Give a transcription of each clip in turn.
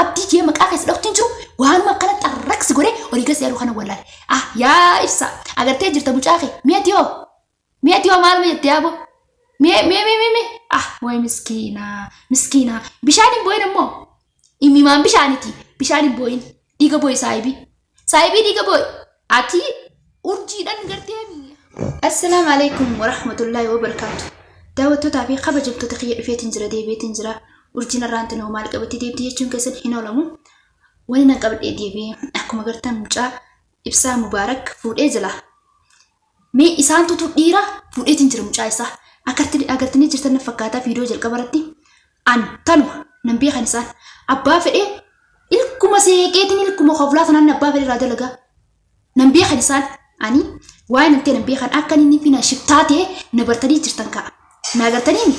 abdii kee maqaa keessa dhaqtiin jiru waanuma akkana xarraqsi godhee olii gadi yaaduu kana wallaale. Yaa ibsa agartee jirta mucaa kee mi'ati yoo maal jettee yaabo way miskiina bishaan hin booyin ammoo imimaan bishaaniti bishaan hin booyin dhiiga booyi saayibii dhiiga booyi ati urjiidhaan gartee. Assalaamu alaikum warahmatullaahi wabarakaatu. Daawwattootaa fi kabajamtoota kiyya dhufeetiin jira deebiitiin jira. Urjiin irraan tanuu maal qabattee deemti jechuun keessan hin oolamu. Wani nan qabadhee deebi'ee akkuma gartan mucaa ibsaa mubaarak fuudhee jira. Mee isaan tutu dhiira fuudheetiin jira mucaa isaa. Agartanii jirtan na fakkaataa viidiyoo jalqaba irratti an tanuma nan beekan isaan abbaa fedhee ilkuma seeqeetiin ilkuma hoflaa tanaan abbaa fedhee irraa dalagaa nan beekan isaan ani waan namtee nan beekan akka inni fi na shiftaatee na bartanii jirtan ka'a. Na agartanii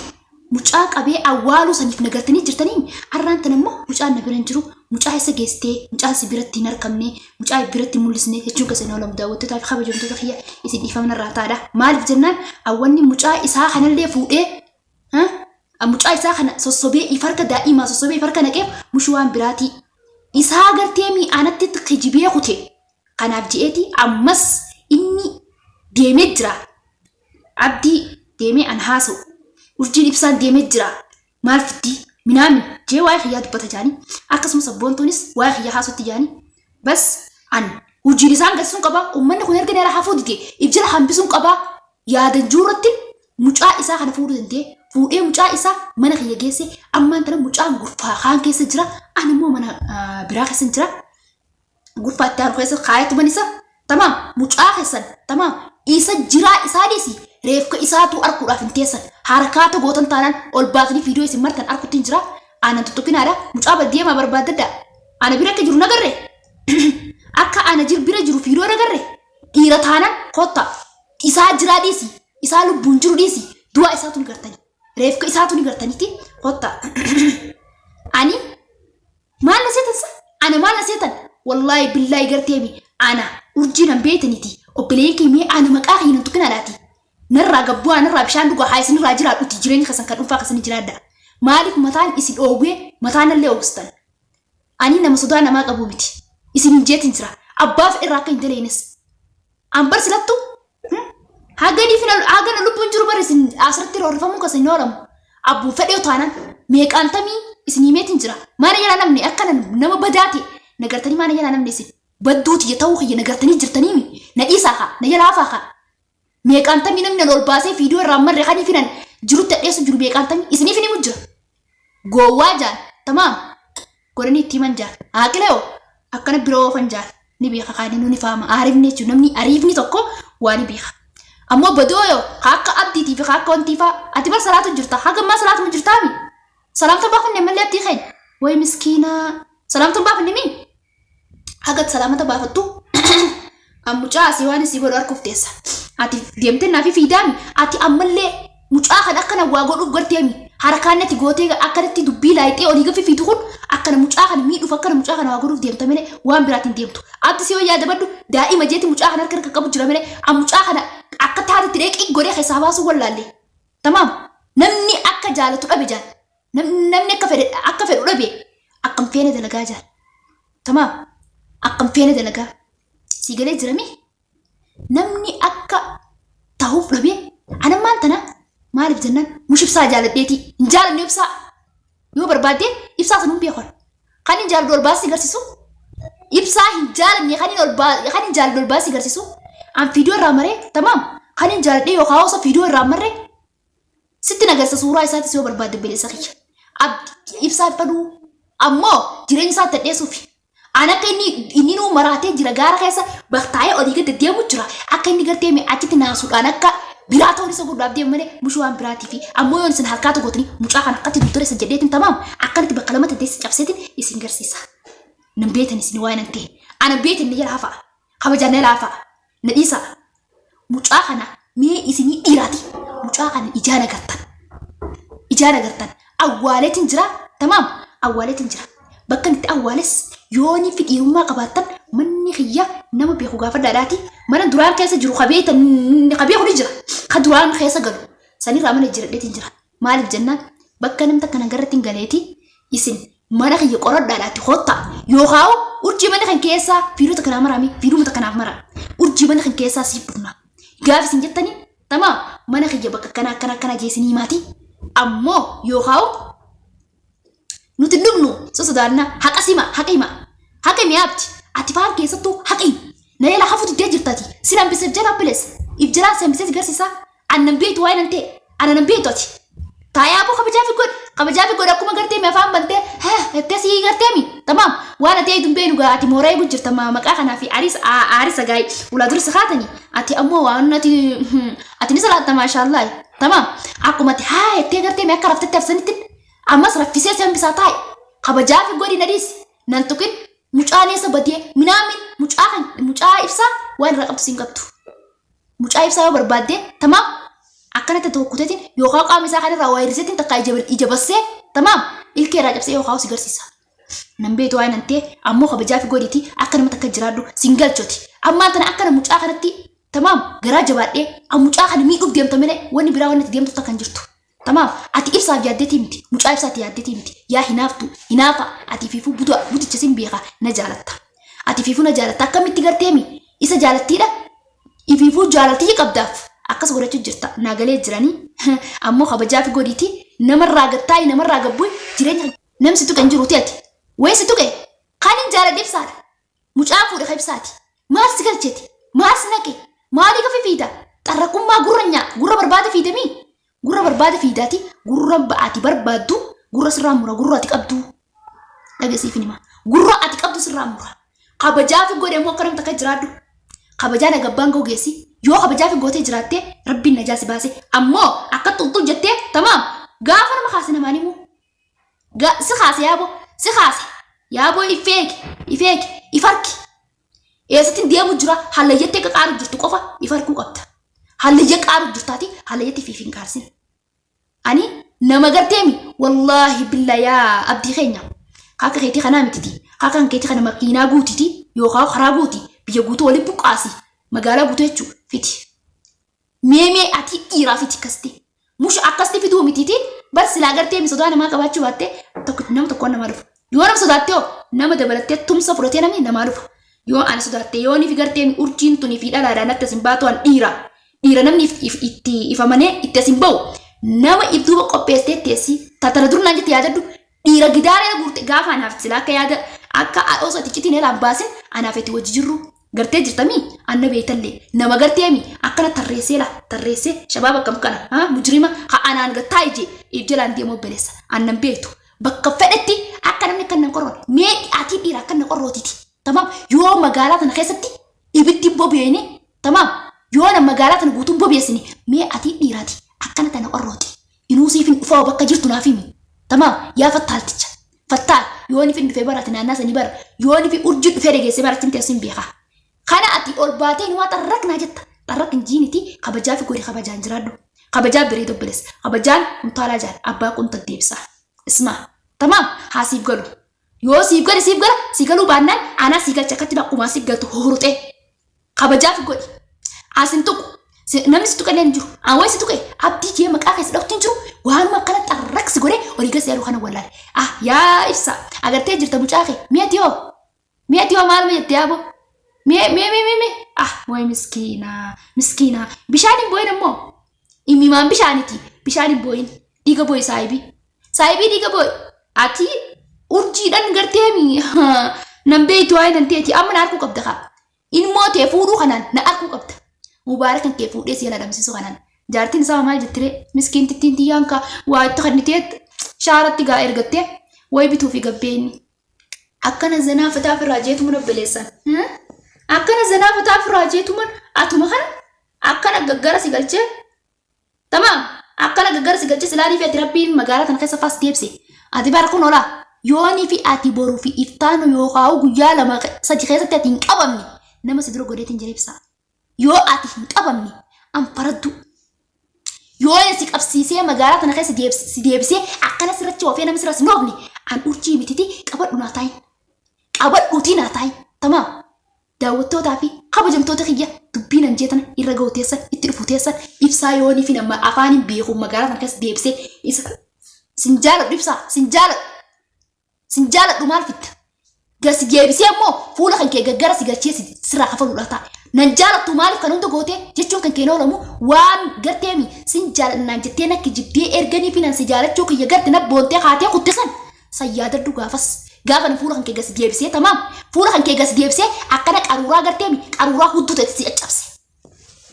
mucaa qabee awwaaluu saniif nagartanii jirtanii har'aan tan immoo mucaan na biran jiru mucaa isa geestee mucaa si biratti hin argamne mucaa biratti mul'isne jechuun keessan oolamu daawwattootaa fi kabajamtoota kiyya isin dhiifamna irraa taadha. Maaliif jennaan awwanni mucaa isaa kanallee fuudhee mucaa isaa kana sossobee ifarka daa'imaa sossobee ifarka naqee mushuu waan biraatii isaa agartee mi'aanatti kijibee kute kanaaf je'eeti ammas inni deemee jira abdii deemee an haasa'u. Urjiin ibsaan deemee jira maal fitti minaamin jee waa'ee xiyyaa dubbata jaanii akkasumas abboontuunis waa'ee xiyyaa haasutti jaanii bas an urjiin isaan gadsuun qabaa uummanni kun erga dheeraa hafuu dide ibjila hambisuun qabaa yaadan juurratti mucaa isaa kana fuudhu dandee fuudhee mucaa isaa mana xiyya geesse ammaan tana mucaan gurfaa kaan keessa jira an immoo mana biraa keessa jira gurfaatti aanu keessa kaayatu manisa tamaam mucaa keessan tamaam isa jiraa isaa dhiisi. Reefka isaatu arkuudhaaf hin teessan harakaata gootan taanaan ol baatanii viidiyoo isin martan arkutti hin jira aanan tuttuqinaadha mucaa baddeemaa barbaadadda ana bira akka jiru nagarre akka ana bira jiru viidiyoo nagarre dhiira taanaan kotta isaa jiraa dhiisi isaa lubbuun jiru dhiisi du'a isaatu ni gartanii reefka isaatu ni gartaniiti kotta ani maal na seetansa ana maal na seetan wallaahi billaahi garteemi ana urjiinan beetaniiti obboleeykii mee ana maqaa hiinan tuqinaadhaati. Narraa gabbuu narraa bishaan dhugaa haa isinirraa jiraadhuti jireenya keessan kan dhuunfaa keessanii jiraadha. Maaliif mataan isin oogee mataan illee oogistan? Ani nama sodaa namaa qabu miti. Isin hin jeetin jira. Abbaaf irraa akka hin daleenes. An bar silattu hagana lubbuun jiru bar isin asirratti roorrifamuu keessan hin oolamu. Abbuu fedhee otaanan meeqaantamii isin himeetin jira. Maana jalaa namni akka nama badaate nagartanii maana jalaa namni isin badduuti ta'uu kiyya nagartanii jirtanii na dhiisaa haa na jalaa faa haa. Meeqaantamii namni ol baasee viidiyoo irraa marree kan finan jirutti dheessu jiru meeqaantamii isiniif ni mujjira. Gowwaa jaan tamaam godhanii itti himan jaan haaqileeoo akkana biroo oofan jaan ni beeka kaanii nuni faama aariifni jechuun namni ariifni tokko waan ni beeka. Ammoo badooyoo akka abdiitii fi akka wantiifaa ati bar salaatu jirta haga ammaa salaatu mu jirtaami. Salaamta baafanne mallee abdii keenya way miskiinaa salaamta baafanne mi haga salaamata baafattu mucaa asii waan isii godhu harkuuf teessa. Ati deemtee naafi fiidaami ati ammallee mucaa kan akkana waa godhuuf garteemi harakaan natti gootee akkanatti dubbii laayixee olii gaffi fiitu kun akkana mucaa kana miidhuuf akkana mucaa kana waa godhuuf deemta malee waan biraatiin deemtu. Abdi si wayyaa dabaddu daa'ima jeeti mucaa kana harka qabu jira malee mucaa kana akka taatatti dheeqii godhee keessaa baasuu wallaalle. Tamaam namni akka jaalatu dhabe jaal namni akka fedhu dhabe akkam feene dalagaa jaal tamaam akkam feene dalagaa si galee jiramee. Namni akka ta'uuf dhabee anammaan tana maaliif jennaan mushibsaa jaaladheeti hin jaalanne ibsaa yoo barbaadde ibsaa sanuun beekon kan hin jaaladhu ol baasii garsiisu ibsaa hin jaalanne kan hin jaaladhu ol baasii garsiisu an viidiyoo irraa maree tamaam kan hin jaaladhe yookaan hawasa viidiyoo irraa marree sitti nagarsa suuraa isaatis yoo barbaadde beleessa kiyya ibsaa faduu ammoo jireenya isaa tadheessuufi. Anak ini nu maraatee jira gaara keessa baktaa'ee olii gad deemu jira akka inni gartee mee achitti naasuudhaan akka biraa ta'uu isa guddaaf deemu malee mushuu waan biraatii fi ammoo yoon isin harkaa tokkotanii mucaa kan akkatti duttore isa jedheetiin tamaam akkanatti bakka lama tateessi cabseetiin isin garsiisa. Nan beetan isin waa nan ta'e ana beetan ni jalaa fa'a kabajaan ni laafa'a na dhiisa mucaa kana mee isinii dhiiraati mucaa kana ijaan agartan awwaaleetiin jira tamaam awwaaleetiin jira bakka itti awwaales. Yooni fi dhiirummaa qabaatan manni xiyya nama beeku gaafa daadhaati mana duraan keessa jiru qabee huni jira kan duraan keessa galu sanirraa mana jiradheetiin jira maaliif jennaan bakka namta kana garratti hin galeeti isin mana kiyya qoradhaadhaatti hotta yookaan urjii mana kan keessaa fiirota kanaa maraami fiirota kanaaf mara urjii mana kan keessaa siif dhufna gaafa isin jettanii tamaa mana kiyya bakka kana geessinii maati ammoo yookaan nuti dhugnu sosodaanna haqa hima abti ati faan keessattuu haqi na yala hafutu dee jirtati sinan bisef jala biles if jala sen bises garsisa annan beetu waa nante anan beetu ati taayaa kabajaa fi god akkuma gartee mi afaan bante ettee sii gartee mi tamam waan ati aydun beenu gaa ati mooraa eegu jirta maqaa kanaa fi aarisa gaay ulaa dursa kaatani ati ammoo waan ati ni salaatta maashaallah tamam akkuma ati ettee gartee mi akka raftetti afsanitti ammas raffisee sen bisaa taa'e kabajaa fi godi nadhiis nan tuqin mucaaneessa badee minaamin mucaa ibsaa waan irraa qabdu siin qabdu mucaa ibsaa yoo barbaadde tamam akkanatti tokkoteetiin yookaan qaama isaa kanarraa waa hir'iseetiin takka ija bassee tamam ilkee irraa cabsee yookaan si garsiisa. Nan beetu waa nantee ammoo kabajaa fi godiitii akka nama takka jiraaddu siin galchooti. Ammaan tana akkana mucaa kanatti tamam garaa jabaadhee mucaa kana miidhuuf deemta malee wanni biraa wanni deemtu takka hin jirtu. Tamam ati ibsaaf yaaddeetii miti mucaa ibsaati yaaddeetii miti yaa hinaafa ati fiifuu buticha sin beeka na jaalatta. Ati fiifuu na jaalatta akkamitti garteemi isa jaalattiidha ifiifuu jaalattii qabdaaf. Akkas godhachuu jirta naagalee jiranii ammoo kabajaa fi godiitii namarraa gattaa'ii namarraa gabbuun jireenya namsi tuqe hin jiruuti ati weessi tuqe kan hin jaaladhe ibsaadha mucaa fuudhe ibsaati maal si galcheeti maal si naqe maalii gafi fiida xarraqummaa gurra barbaada fiidamii gurra barbaada fiidaati gurra ati barbaaddu gurra sirraa mura gurra ati qabdu dhagasiif nima gurra ati qabdu sirraa mura kabajaa fi godhe immoo akka namta akka jiraaddu kabajaa nagabbaan gogeessi yoo kabajaa fi gootee jiraattee rabbiin najaasi baase ammoo akka xulxul jettee tamam gaafa nama kaase namaanii muu si kaase yaaboo ifarki eessatti deemu jira hallayyattee qaqaaru jirtu qofa ifarkuu qabda hallayya qaaru jirtaati hallayyatti fiif hin kaarsin ani nama garteemi wallaahi billa yaa abdii keenya akka keetii kanaa mititi akka keetii kana makiinaa guutiti yookaan karaa guuti biyya guutuu waliin buqqaasi magaalaa guutuu jechuudha fiti. Mee ati dhiiraa fiti kasti. Mush akkasti fituu mititi bar silaa gartee mi sodaa namaa qabaachuu baatte nama tokkoon namaa dhufa. Yoo nama sodaatte nama dabalattee tumsa fudhatee namni namaa dhufa. Yoo ani sodaatte yoo ni fi gartee urjiin tuni fi dhalaadhaan akka isin baatu an dhiira namni itti ifamanee itti isin ba'u nama ibduuba qopheessitee teessi tatara durnaan jetti yaadaddu dhiira gidaaree guurte gaafa anaaf silaa akka yaada akka osoo ati citiin eelaan baasin anaaf itti wajji jirru. Gartee jirtamii anna beetallee nama garteemi akkana tarreessee shabaab akkam kana mujrima haa anaan gattaa ijelaan deemoo beleessa annan beektu bakka fedhetti akka namni kan nan qorroon mee ati dhiira akka nan qorrootiiti tamam yoo magaalaa tana keessatti ibiddi bobeene tamam yoo nama magaalaa tana guutuun bobeessini mee ati dhiiraati akkana tana qorrooti inuusiif hin dhufaa bakka jirtu naaf himi tamam yaa fattaalticha fattaal yoo ni fi dhufee barate naannaa sanii bara yoo ni fi urjii dhufee dhageessee baratiin teessin beekaa. Kana ati ol baatee nuwa xarraqnaa jetta xarraq injiiniti kabajaa fi godhi kabajaan jiraaddu kabajaa biree dobbiles kabajaan kuntaalaa jaan abbaa kunta deebisa isma tamam haa siif galu yoo siif gala si galuu baannaan anaa si galcha akkatti baqumaa siif galtu horutee kabajaa fi godhi asin tuqu namni si tuqalee hin jiru awwaa si tuqe abdii jee maqaa keessa dhokti hin jiru waanuma akkana xarraq si godhee olii gas yaaduu kana wallaale yaa ibsa agartee jirta mucaa kee mi'atiyoo maaluma jettee yaaboo way miskiina bishaan hin booyin ammoo imimaan bishaan hin booyin dhiiga booyi saayibii dhiiga booyi ati urjiidhaan garteemi nan beeytu waa'ee nan teeti amma na harkuu qabda kaa ilmoo tee fuudhuu kanaan na harkuu qabda mubaarakan kee fuudhee si yaladamsiisu kanaan jaartiin isaa maal jettiree miskiintittiin tiyyaan kaa waa itti kanniteet shaaratti gaa ergattee way bituu fi gabbeenni akkana zanaa fataaf irraa jeetu muna beleessan. Akkana zanaafataa fi raajeetuman atuma kana akkana gaggara si galchee tamam akkana gaggara si galchee silaanii fi ati rabbiin magaalaa tana keessa faas deebse ati bara kun olaa yoonii fi ati boruu fi iftaanu yookaan guyyaa lama sadi keessatti ati hin qabamne nama si dura godheetiin jireebsa yoo ati hin qabamne an faraddu yoo si qabsiisee magaalaa tana keessa si deebisee akkana sirrachi ofee nama sirra si noobne an urjii mititi qabadhuutii naa taayi tamam. Daawwattootaa fi kabajamtoota kiyya dubbiin anjeetan irra ga'u teessan itti dhufu teessan ibsaa yoonii fi nama afaan hin beeku magaalaa kana keessa deebisee isa sin jaaladhu ibsaa sin سنجالة دمال فت قاس جيبسي أمو فولا كان كي جرجرة سيجارتشي سرا خفلو لاتا نجالة دمال كانون تقولي جتشون كان كينو لمو وان قرتيمي سنجالة نانجتينا كجبتي إرجاني فينا سجالة شوك يجرت نبونتي خاتي قطسن سيادة دوغافس غافن فولا كان كي قاس جيبسي تمام فولا كان كي قاس جيبسي أكنك أرورا قرتيمي أرورا هدو تتسي أجابسي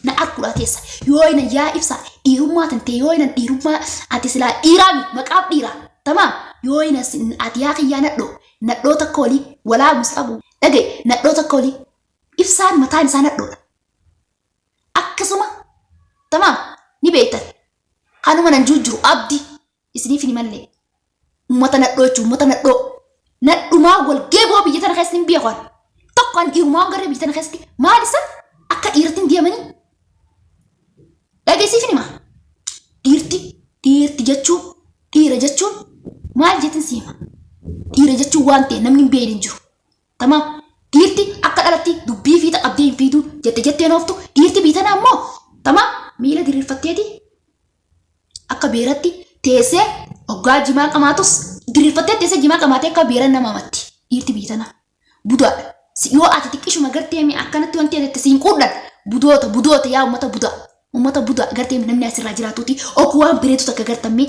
na akulateessa yooyna yaa ibsa dhiirummaa tante yooyna dhiirummaa ati silaa dhiiraami maqaaf dhiira tamam yooyna ati yaa kiyyaa nadhoo takka walii walaa musabu dhagay nadhoo takka walii ibsaan mataan isaa nadhoodha akkasuma tamam ni beektan kanuma nan jujjuru abdi isiniif ni mallee ummata nadhoo jechuun ummata nadhumaa wal geeboo biyya tana keessatti hin beekan tokkoon dhiirumaa garee biyya tana keessatti maal isa akka dhiirtiin deemanii lagi sifini ma dirti dira jechuun maal jetin sima dira jechuun wante namni beedin jiru tamam dirti akka dhalatti dubbii fi taqabdee hin fiidu jettee nooftu dirti biitana ammoo tamam miila diriirfatteeti akka beeratti teessee hoggaa jimaa qamaatus diriirfattee teessee jimaa qamaatee akka beeran nama amatti dirti biitana budaadha yoo ati xiqqishuma gartee mi akkanatti wanti ati siin quudhan budoota yaa ummata buda gartee namni asirraa jiraatuuti oku waan bireetu takka gartamme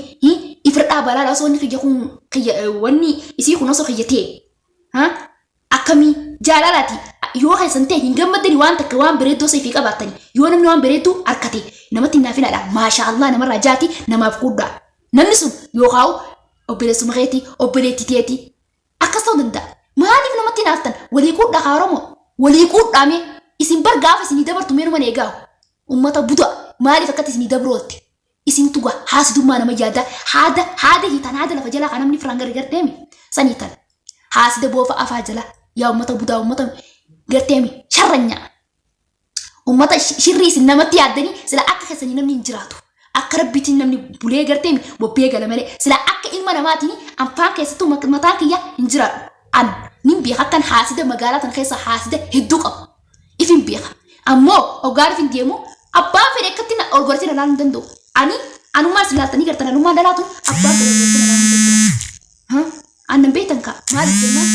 ifradhaa balaa osoo inni kiyya kun kiyya wanni isii kun osoo kiyyatee akkamii jaalalaati yoo keessan ta'e hin gammaddani waan takka waan bireetu osoo ifii qabaatani yoo namni waan bireetu harkate namatti naafinaadha maashaallah namarraa jaati namaaf guddaa namni sun yoo kaa'u obboleessuma keetii obboleettii teetii akkas ta'uu danda'a maaliif namatti naaftan walii quudhaa kaaramoo walii quudhaame isin bar gaafa isinii dabartu meenuma eegaawu ummata buda maaliif akkatti isinii dabrootti isin tuga haasidummaa nama yaada haada hiitan haada lafa jalaa kan namni firaan gardeemi saniitan haasida boofa afaa jala yaa ummata budaa ummata gardeemi sharranya ummata shirrii isin namatti yaaddanii sila akka keessanii namni hin jiraatu akka rabbitiin namni bulee gardeemi bobbee gala malee sila akka ilma namaatiin anfaan keessattuu mataa kiyya hin jiraatu an nin beeka akkan haasida magaalaa tan keessa haasida hedduu qabu ifin beeka ammoo ogaan ifin deemu abbaan fedhe akkatti na olgortii na laaluu danda'u anummaa silaaltanii gartan anummaa dalaatu abbaan fedhe olgortii na laaluu danda'u annan beektan ka maaliif jennaan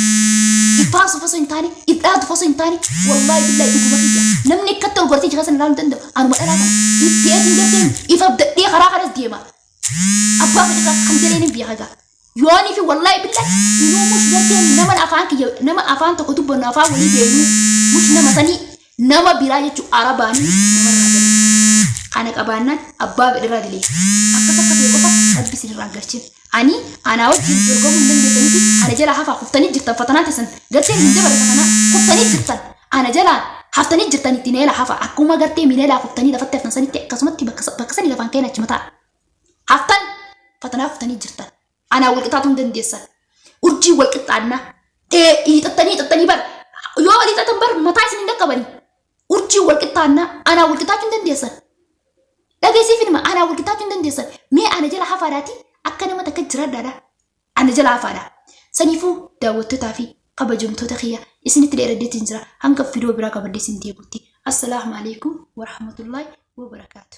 ifaan sofosoo hin taane idhaatu fosoo hin taane wallaahi billaahi dhuguma kiyya namni akkatti olgortii jikaasa na laaluu danda'u anuma dhalaa kana itti eetiin garteen ifa dadhee karaa kanas deema abbaa fedhe kan jaleen hin beeka gaa yoonii fi wallaahi billaahi inuu mush garteen nama afaan tokko dubbannu afaan walii beenu mush nama sanii nama biraa jechuun arabaanii namarraa galee kana qabaannaan abbaa fedherraa dilee akkas akka ta'e qofa rabbi isinirraa galchin anaa wajjin dorgomuu hin dandeessaniifi ana jalaa hafaa kuftanii jirtan fatanaa teessan garteen hin dabalata kanaa kuftanii jirtan ana jalaa haftanii jirtan itti neela hafa akkuma gartee mineelaa kuftanii lafatti haftan sanitti akkasumatti bakka sanii lafaan ka'een achuma ta'a haftan fatanaa kuftanii jirtan anaa walqixaatu hin dandeessan urjii walqixaannaa hiixattanii bar yoo hiixatan bar mataa isin hin dhaqqabanii urjii walqixaannaa anaa walqixaachuu hin dandeessan dhageessiif nima anaa walqixaachuu hin dandeessan mee ana jala hafaadhaati akka nama takka jiraadhaadha ana jala hafaadha saniifuu daawwattootaa fi kabajamtoota kiyya isinitti dheeraddeetiin jira hanga fidoo biraa qabaddeesin deebutti assalaamu alaikum warahmatullaahi wabarakaatu